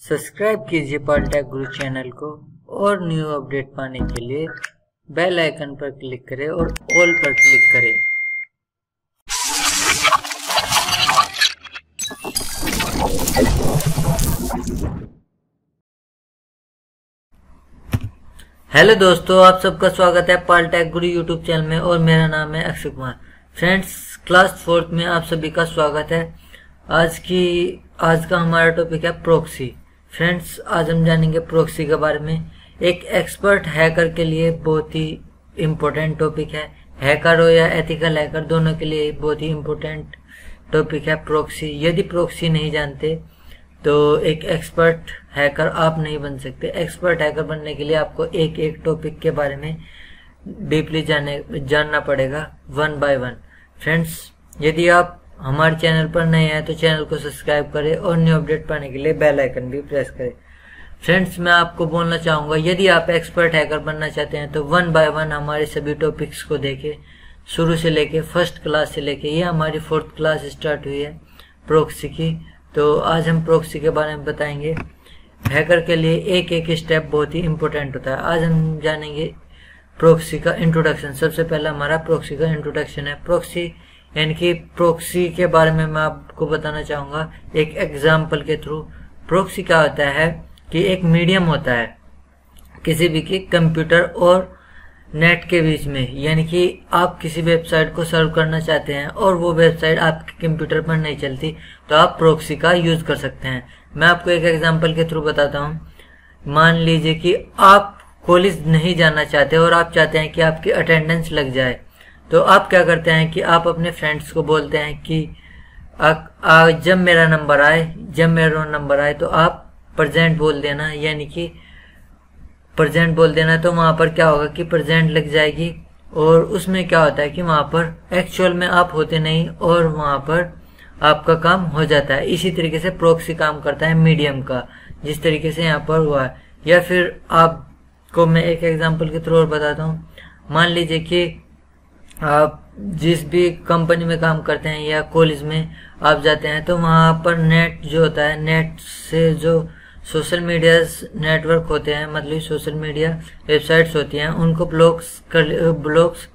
Subscribe कीजिए polytech गुरु channel को और न्यू अपडेट पाने के लिए बेल आइकन पर क्लिक करें और ऑल पर क्लिक करें। हेलो दोस्तों, आप सबका स्वागत है पॉलिटेक गुरु यूट्यूब चैनल में और मेरा नाम है Akshay Kumar. Friends, class 4th में आप सभी का स्वागत है। आज का हमारा टॉपिक है प्रॉक्सी। फ्रेंड्स, आज हम जानेंगे प्रॉक्सी के बारे में। एक एक्सपर्ट हैकर के लिए बहुत ही इम्पोर्टेंट टॉपिक है। हैकर हो या एथिकल हैकर, दोनों के लिए बहुत ही इम्पोर्टेंट टॉपिक है प्रॉक्सी। यदि प्रॉक्सी नहीं जानते तो एक एक्सपर्ट हैकर आप नहीं बन सकते। एक्सपर्ट हैकर बनने के लिए आपको एक एक टॉपिक के बारे में डीपली जानना पड़ेगा, वन बाय वन। फ्रेंड्स, यदि आप हमारे चैनल पर नए हैं तो चैनल को सब्सक्राइब करें और न्यू अपडेट पाने के लिए बेल आइकन भी प्रेस करें। फ्रेंड्स, मैं आपको बोलना चाहूँगा, यदि आप एक्सपर्ट हैकर बनना चाहते हैं तो वन बाय वन हमारे सभी टॉपिक्स को देखें, शुरू से लेके फर्स्ट क्लास से लेके ये हमारी 4th क्लास स्टार्ट हुई है प्रॉक्सी की। तो आज हम प्रॉक्सी के बारे में बताएंगे। हैकर के लिए एक एक स्टेप बहुत ही इम्पोर्टेंट होता है। आज हम जानेंगे प्रॉक्सी का इंट्रोडक्शन। सबसे पहला हमारा प्रॉक्सी का इंट्रोडक्शन है। प्रॉक्सी यानी कि प्रॉक्सी के बारे में मैं आपको बताना चाहूँगा एक एग्जाम्पल के थ्रू। प्रॉक्सी क्या होता है कि एक मीडियम होता है किसी भी की कंप्यूटर और नेट के बीच में। यानी कि आप किसी वेबसाइट को सर्व करना चाहते हैं और वो वेबसाइट आपके कंप्यूटर पर नहीं चलती तो आप प्रॉक्सी का यूज कर सकते हैं। मैं आपको एक एग्जांपल के थ्रू बताता हूँ। मान लीजिए कि आप कॉलेज नहीं जाना चाहते और आप चाहते हैं कि आपकी अटेंडेंस लग जाए, तो आप क्या करते हैं कि आप अपने फ्रेंड्स को बोलते हैं कि जब मेरा रोल नंबर आए तो आप प्रेजेंट बोल देना। यानी कि प्रेजेंट बोल देना तो वहां पर क्या होगा कि प्रेजेंट लग जाएगी। और उसमें क्या होता है कि वहां पर एक्चुअल में आप होते नहीं और वहां पर आपका काम हो जाता है। इसी तरीके से प्रॉक्सी काम करता है मीडियम का, जिस तरीके से यहाँ पर हुआ है। या फिर आपको मैं एक एग्जांपल के थ्रू और बताता हूँ। मान लीजिए कि आप जिस भी कंपनी में काम करते हैं या कॉलेज में आप जाते हैं तो वहां पर नेट जो होता है, नेट से जो सोशल मीडिया नेटवर्क होते हैं, मतलब सोशल मीडिया वेबसाइट्स होती हैं, उनको ब्लॉक्स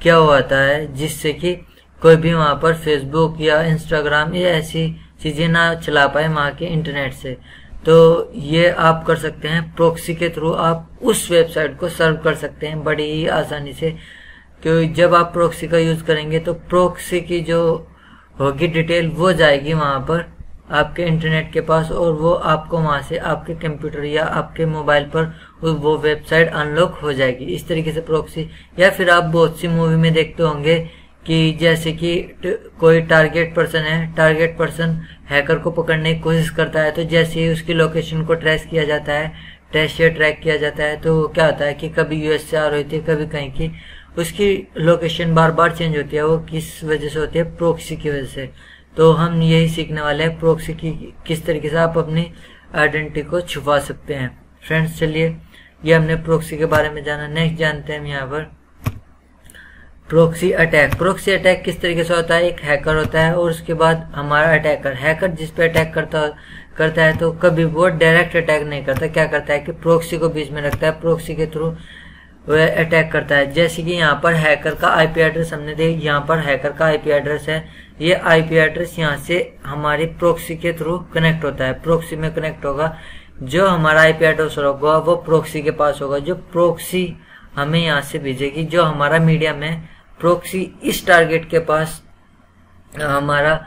क्या होता है जिससे कि कोई भी वहां पर फेसबुक या इंस्टाग्राम या ऐसी चीजें ना चला पाए वहां के इंटरनेट से। तो ये आप कर सकते हैं प्रॉक्सी के थ्रू। आप उस वेबसाइट को सर्व कर सकते हैं बड़ी ही आसानी से, क्योंकि जब आप प्रॉक्सी का यूज करेंगे तो प्रॉक्सी की जो होगी डिटेल वो जाएगी वहां पर आपके इंटरनेट के पास और वो आपको वहां से आपके कंप्यूटर या आपके मोबाइल पर वो वेबसाइट अनलॉक हो जाएगी। इस तरीके से प्रॉक्सी। या फिर आप बहुत सी मूवी में देखते होंगे कि जैसे कि कोई टारगेट पर्सन है, टारगेट पर्सन हैकर को पकड़ने की कोशिश करता है, तो जैसे ही उसकी लोकेशन को ट्रेस किया जाता है, ट्रैक किया जाता है, तो क्या होता है कि कभी यूएस से आ रही थी, कभी कहीं की, उसकी लोकेशन बार बार चेंज होती है। वो किस वजह से होती है? प्रॉक्सी की वजह से। तो हम यही सीखने वाले हैं प्रॉक्सी की किस तरीके से आप अपनी आइडेंटिटी को छुपा सकते हैं। फ्रेंड्स, चलिए, ये हमने प्रॉक्सी के बारे में जाना। नेक्स्ट जानते हैं हम यहाँ पर प्रॉक्सी अटैक। प्रॉक्सी अटैक किस तरीके से होता है? एक हैकर होता है और उसके बाद हमारा हैकर जिस पे अटैक करता है तो कभी वो डायरेक्ट अटैक नहीं करता। क्या करता है कि प्रॉक्सी को बीच में रखता है, प्रॉक्सी के थ्रू वह अटैक करता है। जैसे कि यहाँ पर हैकर का आईपी एड्रेस हमने देखा, यहाँ पर हैकर का आईपी एड्रेस है। ये आईपी एड्रेस यहाँ से हमारी प्रॉक्सी के थ्रू कनेक्ट होता है, प्रॉक्सी में कनेक्ट होगा। जो हमारा आईपी एड्रेस होगा वो प्रॉक्सी के पास होगा, जो प्रॉक्सी हमें यहाँ से भेजेगी। जो हमारा मीडियम है, प्रॉक्सी इस टारगेट के पास हमारा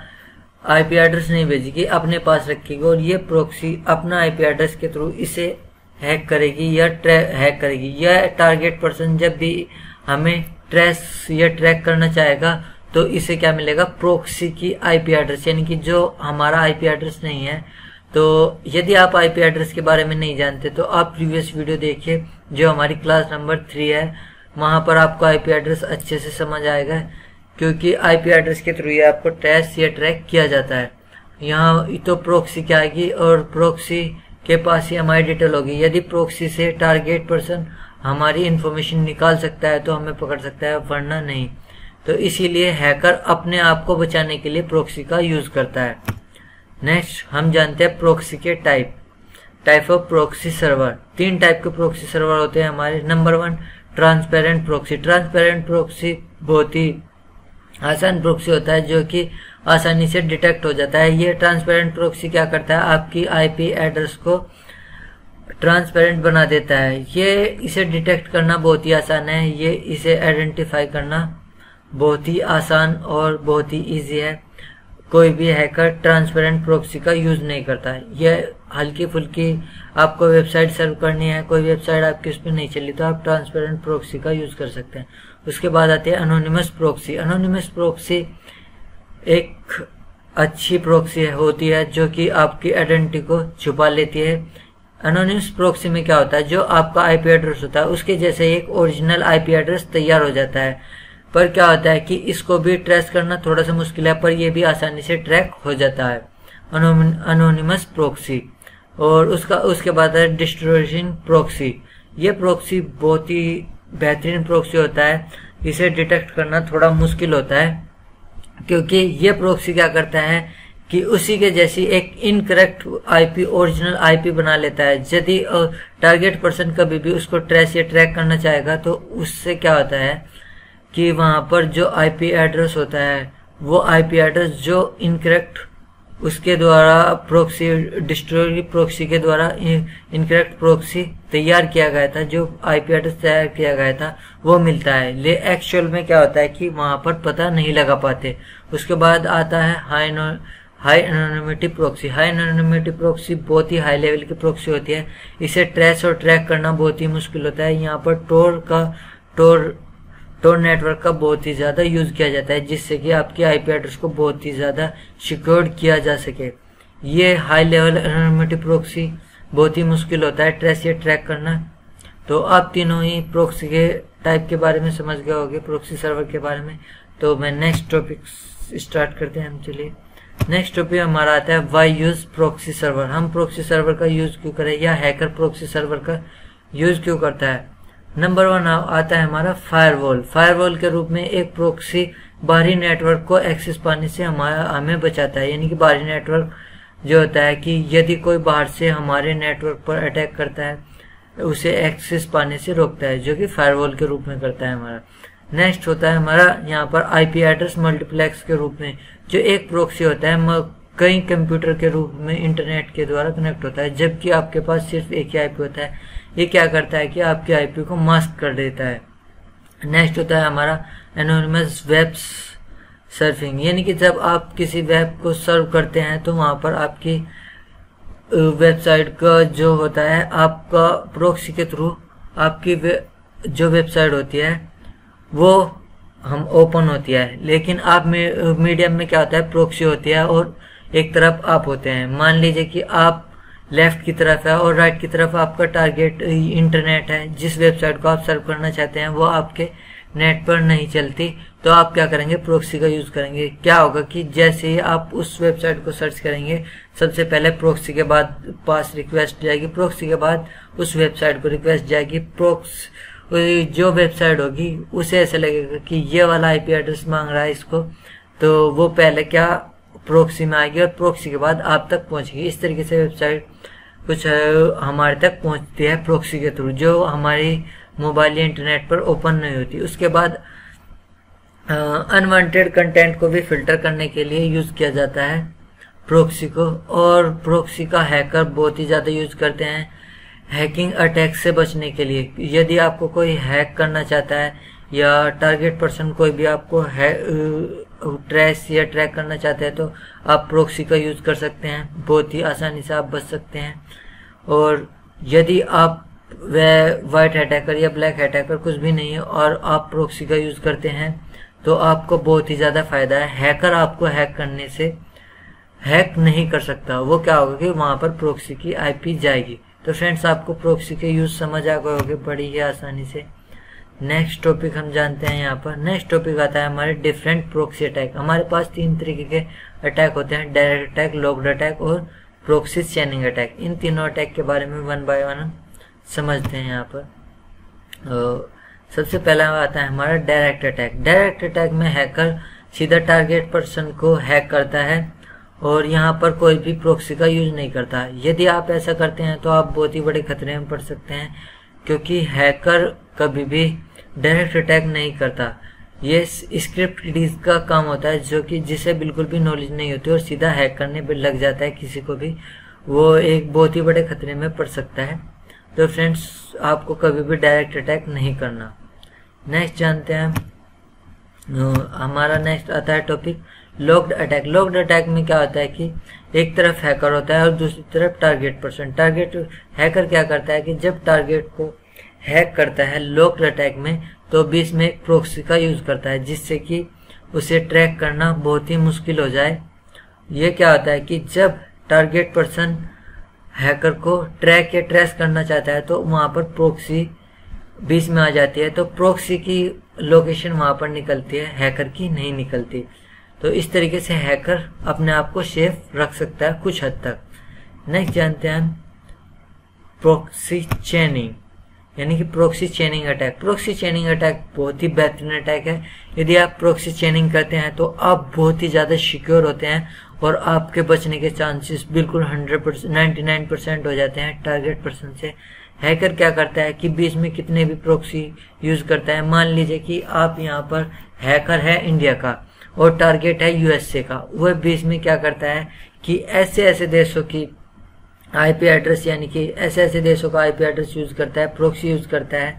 आईपी एड्रेस नहीं भेजेगी, अपने पास रखेगी और ये प्रॉक्सी अपना आईपी एड्रेस के थ्रू इसे हैक करेगी या हैक करेगी। यह टारगेट पर्सन जब भी हमें ट्रेस या ट्रैक करना चाहेगा तो इसे क्या मिलेगा? प्रॉक्सी की आईपी एड्रेस, यानी कि जो हमारा आईपी एड्रेस नहीं है। तो यदि आप आईपी एड्रेस के बारे में नहीं जानते तो आप प्रीवियस वीडियो देखिए जो हमारी क्लास नंबर 3 है, वहां पर आपको आईपी एड्रेस अच्छे से समझ आएगा, क्योंकि आईपी एड्रेस के थ्रू ये आपको ट्रेस या ट्रैक किया जाता है। यहाँ तो प्रॉक्सी क्या आएगी और प्रॉक्सी के पास ही हमारी डिटेल होगी। यदि प्रॉक्सी से टारगेट पर्सन हमारी इंफॉर्मेशन निकाल सकता है तो हमें पकड़ सकता है, वरना नहीं। तो इसीलिए हैकर अपने आप को बचाने के लिए प्रॉक्सी का यूज करता है। नेक्स्ट हम जानते हैं प्रॉक्सी के type. Type of proxy server. 3 type के प्रोक्सी सर्वर होते हैं हमारे। Number 1 transparent proxy. Transparent proxy बहुत ही आसान प्रोक्सी होता है जो कि आसानी से डिटेक्ट हो जाता है। ये ट्रांसपेरेंट प्रोक्सी क्या करता है, आपकी आईपी एड्रेस को ट्रांसपेरेंट बना देता है। ये इसे डिटेक्ट करना बहुत ही आसान है, ये इसे आइडेंटिफाई करना बहुत ही आसान और बहुत ही इजी है। कोई भी हैकर ट्रांसपेरेंट प्रोक्सी का यूज नहीं करता है। ये हल्की फुल्की आपको वेबसाइट सर्व करनी है, कोई वेबसाइट आपकी उस पर नहीं चली तो आप ट्रांसपेरेंट प्रोक्सी का यूज कर सकते हैं। उसके बाद आती है एनोनिमस प्रोक्सी। एनोनिमस प्रोक्सी एक अच्छी प्रोक्सी होती है जो कि आपकी आइडेंटिटी को छुपा लेती है। एनोनिमस प्रोक्सी में क्या होता है, जो आपका आईपी एड्रेस होता है उसके जैसे एक ओरिजिनल आईपी एड्रेस तैयार हो जाता है, पर क्या होता है कि इसको भी ट्रेस करना थोड़ा सा मुश्किल है, पर यह भी आसानी से ट्रैक हो जाता है एनोनिमस प्रोक्सी। और उसके बाद है डिस्ट्रोइंग प्रोक्सी। ये प्रोक्सी बहुत ही बेहतरीन प्रोक्सी होता है, इसे डिटेक्ट करना थोड़ा मुश्किल होता है क्योंकि ये प्रोक्सी क्या करता है कि उसी के जैसी एक इनकरेक्ट आईपी ओरिजिनल आईपी बना लेता है। यदि टारगेट पर्सन कभी भी उसको ट्रेस या ट्रैक करना चाहेगा तो उससे क्या होता है कि वहां पर जो आईपी एड्रेस होता है वो आईपी एड्रेस जो इनकरेक्ट उसके द्वारा प्रोक्सी डिस्ट्रॉय प्रोक्सी के द्वारा इनकरेक्ट प्रोक्सी तैयार किया गया था, जो आईपी एड्रेस तैयार किया गया था वो मिलता है। ले एक्चुअल में क्या होता है कि वहां पर पता नहीं लगा पाते। उसके बाद आता है high anonymity proxy. High anonymity proxy बहुत ही हाई लेवल की प्रोक्सी होती है, इसे ट्रेस और ट्रैक करना बहुत ही मुश्किल होता है। यहाँ पर टोर नेटवर्क का बहुत ही ज्यादा यूज किया जाता है जिससे कि आपकी आईपी एड्रेस को बहुत ही ज्यादा सिक्योर किया जा सके। ये हाई लेवल एनोनिमिटी प्रोक्सी बहुत ही मुश्किल होता है ट्रेस या ट्रैक करना। तो आप तीनों ही प्रोक्सी के टाइप के बारे में समझ गए होंगे, प्रोक्सी सर्वर के बारे में। तो मैं नेक्स्ट टॉपिक स्टार्ट करते हैं हम। चलिए नेक्स्ट टॉपिक हमारा आता है वाई यूज प्रोक्सी सर्वर। हम प्रोक्सी सर्वर का यूज क्यों करें या हैकर प्रोक्सी सर्वर का यूज क्यों करता है। नंबर 1 आता है हमारा फायरवॉल। फायरवॉल के रूप में एक प्रोक्सी बाहरी नेटवर्क को एक्सेस पाने से हमें बचाता है। यानी कि बाहरी नेटवर्क जो होता है कि यदि कोई बाहर से हमारे नेटवर्क पर अटैक करता है उसे एक्सेस पाने से रोकता है, जो कि फायरवॉल के रूप में करता है हमारा। नेक्स्ट होता है हमारा यहाँ पर आईपी एड्रेस मल्टीप्लेक्स के रूप में, जो एक प्रोक्सी होता है कई कंप्यूटर के रूप में इंटरनेट के द्वारा कनेक्ट होता है, जबकि आपके पास सिर्फ एक ही आईपी होता है। ये क्या करता है कि आपके आईपी को मास्क कर देता है। नेक्स्ट होता है हमारा एनोनिमस वेब सर्फिंग। यानी कि जब आप किसी वेब को सर्व करते हैं तो वहां पर आपकी वेबसाइट का जो होता है आपका प्रोक्सी के थ्रू आपकी जो वेबसाइट होती है वो हम ओपन होती है, लेकिन आप मीडियम में क्या होता है प्रोक्सी होती है और एक तरफ आप होते हैं। मान लीजिए कि आप लेफ्ट की तरफ है और राइट की तरफ आपका टारगेट इंटरनेट है, जिस वेबसाइट को आप सर्व करना चाहते हैं वो आपके नेट पर नहीं चलती, तो आप क्या करेंगे प्रोक्सी का यूज करेंगे। क्या होगा कि जैसे ही आप उस वेबसाइट को सर्च करेंगे सबसे पहले प्रोक्सी के बाद पास रिक्वेस्ट जाएगी, प्रोक्सी के बाद उस वेबसाइट को रिक्वेस्ट जाएगी। जो वेबसाइट होगी उसे ऐसा लगेगा कि ये वाला आईपी एड्रेस मांग रहा है इसको, तो वो पहले क्या प्रोक्सी में आएगी और प्रोक्सी के बाद आप तक पहुंचेगी। इस तरीके से वेबसाइट कुछ हमारे तक पहुंचती है प्रोक्सी के थ्रू, जो हमारी मोबाइल या इंटरनेट पर ओपन नहीं होती। उसके बाद अनवांटेड कंटेंट को भी फिल्टर करने के लिए यूज किया जाता है प्रोक्सी को, और प्रोक्सी का हैकर बहुत ही ज्यादा यूज करते हैं हैकिंग अटैक से बचने के लिए। यदि आपको कोई हैक करना चाहता है या टारगेट पर्सन कोई भी आपको ट्रेस या ट्रैक करना चाहते हैं तो आप प्रोक्सी का यूज कर सकते हैं, बहुत ही आसानी से आप बच सकते हैं। और यदि आप वाइट अटैकर या ब्लैक अटैकर कुछ भी नहीं है और आप प्रोक्सी का यूज करते हैं तो आपको बहुत ही ज्यादा फायदा है। हैकर आपको हैक करने से हैक नहीं कर सकता, वो क्या होगा कि वहां पर प्रोक्सी की आईपी जाएगी। तो फ्रेंड्स आपको प्रोक्सी के यूज समझ आ गए होंगे बड़ी ही आसानी से। नेक्स्ट टॉपिक हम जानते हैं यहाँ पर। नेक्स्ट टॉपिक आता है हमारे डिफरेंट प्रोक्सी अटैक। हमारे पास 3 तरीके के अटैक होते हैं, डायरेक्ट अटैक, लॉग्ड अटैक और प्रोक्सी चैनिंग अटैक। इन तीनों अटैक के बारे में 1 बाय 1 समझते हैं यहाँ पर। सबसे पहला आता है हमारा डायरेक्ट अटैक। डायरेक्ट अटैक में हैकर सीधा टारगेट पर्सन को हैक करता है और यहाँ पर कोई भी प्रॉक्सी का यूज नहीं करता। यदि आप ऐसा करते हैं तो आप बहुत ही बड़े खतरे में पड़ सकते हैं, क्योंकि हैकर कभी भी डायरेक्ट अटैक नहीं करता। ये स्क्रिप्ट रीडिंग का काम होता है, जो कि जिसे बिल्कुल भी नॉलेज नहीं होती और सीधा हैक करने पर लग जाता है किसी को भी, वो एक बहुत ही बड़े खतरे में पड़ सकता है। तो फ्रेंड्स, आपको कभी भी डायरेक्ट अटैक नहीं करना। नेक्स्ट जानते हैं, हमारा नेक्स्ट आता है topic locked attack. Locked attack में क्या होता है कि एक तरफ हैकर होता है और दूसरी तरफ टारगेट पर्सन। टारगेट हैकर क्या करता है कि जब टारगेट को हैक करता है लॉक्ड अटैक में, तो बीच में एक प्रॉक्सी का यूज करता है, जिससे कि उसे ट्रैक करना बहुत ही मुश्किल हो जाए। ये क्या होता है कि जब टारगेट पर्सन हैकर को ट्रैक या ट्रेस करना चाहता है, तो वहां पर प्रॉक्सी बीच में आ जाती है, तो प्रॉक्सी की लोकेशन वहां पर निकलती है, हैकर की नहीं निकलती। तो इस तरीके से हैकर अपने आप को सेफ रख सकता है कुछ हद तक। नेक्स्ट जानते हैं प्रॉक्सी चेनिंग, यानी कि प्रॉक्सी चेनिंग अटैक। प्रॉक्सी चेनिंग अटैक बहुत ही बेहतरीन अटैक है। यदि आप प्रॉक्सी चेनिंग करते हैं तो आप बहुत ही ज्यादा सिक्योर होते हैं और आपके बचने के चांसेस बिल्कुल 100%, 99% हो जाते हैं टारगेट पर्सन से। हैकर क्या करता है कि बीच में कितने भी प्रॉक्सी यूज करता है। मान लीजिए कि आप यहाँ पर हैकर है इंडिया का और टारगेट है यूएसए का, वह बीच में क्या करता है कि ऐसे ऐसे देशों की आईपी एड्रेस, यानी कि ऐसे ऐसे देशों का आईपी एड्रेस यूज करता है, प्रॉक्सी यूज करता है,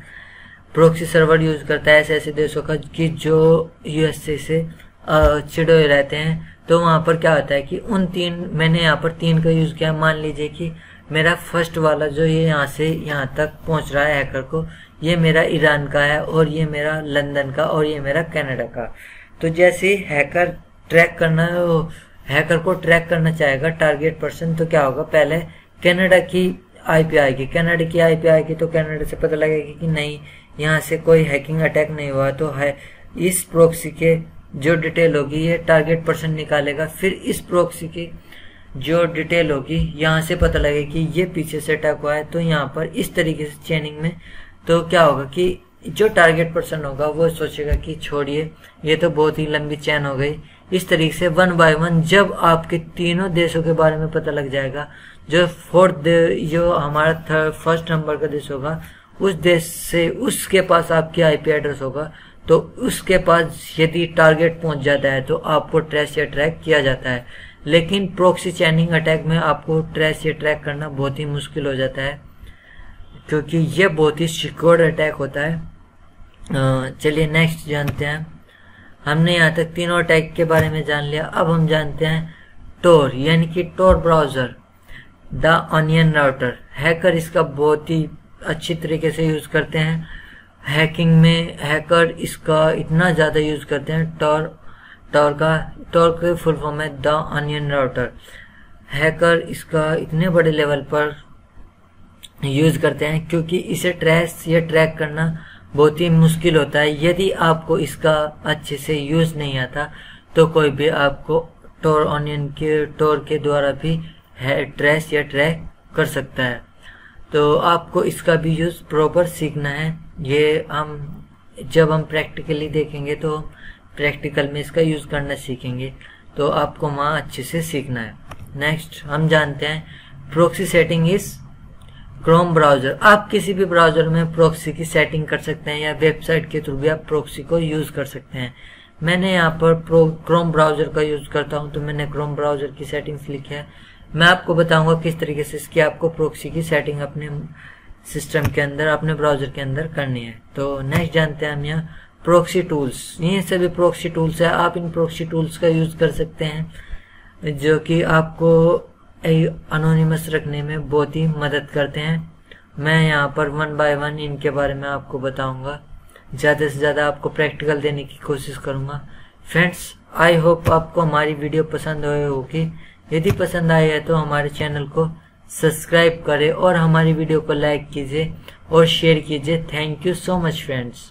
प्रॉक्सी सर्वर यूज करता है ऐसे ऐसे देशों का कि जो यूएसए से चिड़े हुए रहते हैं। तो वहां पर क्या होता है कि उन मैंने यहाँ पर 3 का यूज किया। मान लीजिए कि मेरा फर्स्ट वाला जो ये यहाँ से यहाँ तक पहुंच रहा है हैकर को, ये मेरा ईरान का है और ये मेरा लंदन का और ये मेरा कनाडा का। तो जैसे हैकर हैकर को ट्रैक करना चाहेगा टारगेट पर्सन, तो क्या होगा, पहले कनाडा की आईपी आएगी। कनाडा की आईपी आएगी तो कनाडा से पता लगेगा कि नहीं, यहाँ से कोई हैकिंग अटैक नहीं हुआ, तो है इस प्रॉक्सी के जो डिटेल होगी ये टारगेट पर्सन निकालेगा। फिर इस प्रॉक्सी की जो डिटेल होगी यहाँ से पता लगेगा कि ये पीछे से अटैक हुआ है। तो यहाँ पर इस तरीके से चेनिंग में तो क्या होगा कि जो टारगेट पर्सन होगा वो सोचेगा कि छोड़िए, ये तो बहुत ही लंबी चेन हो गई। इस तरीके से 1 बाय 1 जब आपके तीनों देशों के बारे में पता लग जाएगा, जो जो हमारा फर्स्ट नंबर का देश होगा, उस देश से उसके पास आपकी आईपी एड्रेस होगा, तो उसके पास यदि टारगेट पहुंच जाता है तो आपको ट्रेस या ट्रैक किया जाता है। लेकिन प्रॉक्सी चेनिंग अटैक में आपको ट्रेस या ट्रैक करना बहुत ही मुश्किल हो जाता है, क्योंकि यह बहुत ही सिक्योर्ड अटैक होता है। चलिए नेक्स्ट जानते हैं। हमने यहाँ तक तीनों अटैक के बारे में जान लिया। अब हम जानते हैं टोर, यानी कि Tor browser, the onion router. Hacker इसका बहुत ही अच्छी तरीके से यूज करते हैं। हैकिंग में हैकर इसका इतना ज्यादा यूज करते हैं। टोर के फुल फॉर्म है द ऑनियन राउटर। हैकर इसका इतने बड़े लेवल पर यूज करते हैं क्योंकि इसे ट्रेस या ट्रैक करना बहुत ही मुश्किल होता है। यदि आपको इसका अच्छे से यूज नहीं आता तो कोई भी आपको टोर के द्वारा भी ट्रेस या ट्रैक कर सकता है। तो आपको इसका भी यूज प्रॉपर सीखना है। ये जब हम प्रैक्टिकली देखेंगे तो प्रैक्टिकल में इसका यूज करना सीखेंगे, तो आपको वहाँ अच्छे से सीखना है। नेक्स्ट हम जानते हैं proxy setting is Chrome browser. आप किसी भी ब्राउजर में प्रॉक्सी की सेटिंग कर सकते हैं या वेबसाइट के थ्रू भी आप प्रॉक्सी को यूज कर सकते हैं। मैंने यहाँ पर क्रोम ब्राउजर का यूज करता हूँ, तो मैंने क्रोम ब्राउजर की सेटिंग्स लिखी है। मैं आपको बताऊंगा किस तरीके से इसकी आपको प्रॉक्सी की सेटिंग अपने सिस्टम के अंदर, अपने ब्राउजर के अंदर करनी है। तो नेक्स्ट जानते हैं हम यहाँ प्रॉक्सी टूल्स। ये सभी प्रॉक्सी टूल्स है। आप इन प्रॉक्सी टूल्स का यूज कर सकते हैं, जो कि आपको अनोनिमस रखने में बहुत ही मदद करते हैं। मैं यहाँ पर 1 बाय 1 इनके बारे में आपको बताऊंगा। ज़्यादा से ज़्यादा आपको प्रैक्टिकल देने की कोशिश करूंगा। फ्रेंड्स, आई होप आपको हमारी वीडियो पसंद आई होगी। यदि पसंद आई है तो हमारे चैनल को सब्सक्राइब करें और हमारी वीडियो को लाइक कीजिए और शेयर कीजिए। Thank you so much friends.